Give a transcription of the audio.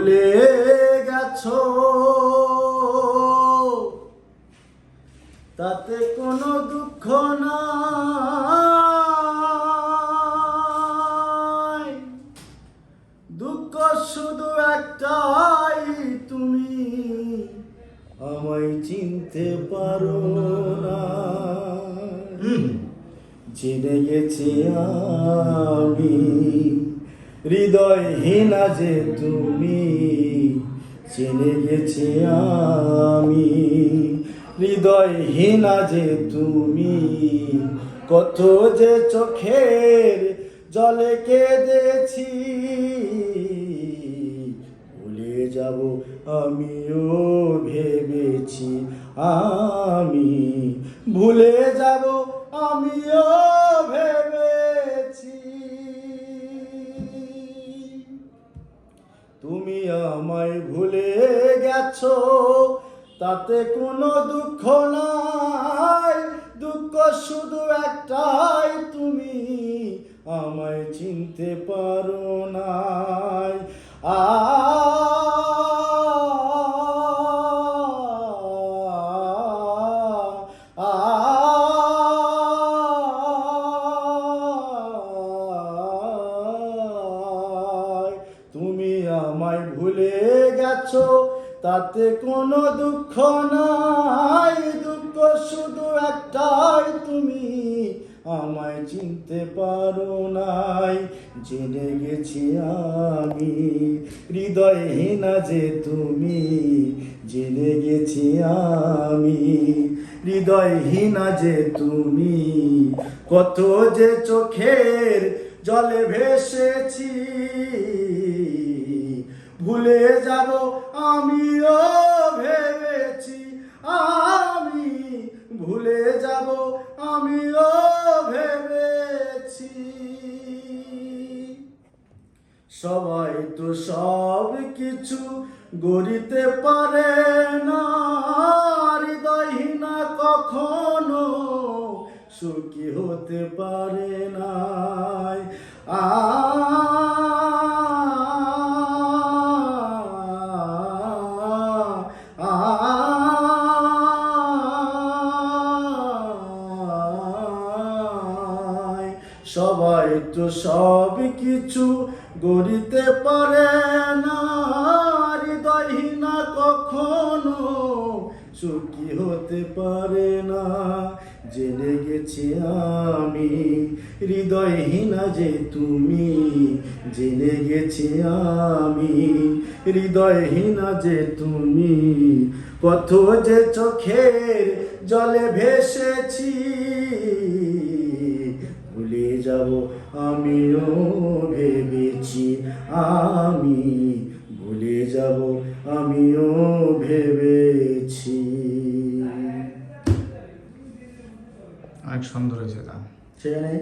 ভুলে গেছো তাতে কোনো দুঃখ নাই, দুঃখ শুধু একটাই, তুমি আমায় চিনতে পারো না। জেনে গেছি আমি হৃদয়হীনা যে তুমি, জেনে গেছি আমি হৃদয়হীনা যে তুমি, কত যে চোখের জলে কেঁদেছি, ভুলে যাব আমিও ভেবেছি, আমি ভুলে যাব আমিও ভেবেছি। তুমি আমায় ভুলে গেছো তাতে কোনো দুঃখ নাই, দুঃখ শুধু একটাই, তুমি আমায় চিনতে পারো নাই। তুমি আমায় ভুলে গেছো তাতে কোনো দুঃখ নাই, দুঃখ শুধু একটাই, তুমি আমায় চিনতে পারো নাই। জেনে গেছি আমি হৃদয়হীনা যে তুমি, জেনে গেছি আমি হৃদয়হীনা যে তুমি, কত যে চোখের জলে ভেসেছি, ভুলে যাব আমিও ভেবেছি, আমি ভুলে যাব আমিও ভেবেছি। সবাই তো সব কিছু গড়িতে পারে না, হৃদয়হীনা কখনো সুখী হতে পারে না। সবাই তো সব কিছু গড়িতে পারে না, হৃদয়হীনা কখনো সুখী হতে পারে না। জেনে গেছি আমি হৃদয়হীনা যে তুমি, জেনে গেছি আমি হৃদয়হীনা যে তুমি, কত যে চোখের জলে ভেসেছি, ভুলে যাব আমিও ভেবেছি, আমি ভুলে যাব আমিও ভেবেছি। অনেক সুন্দর হয়েছে তা। সেখানে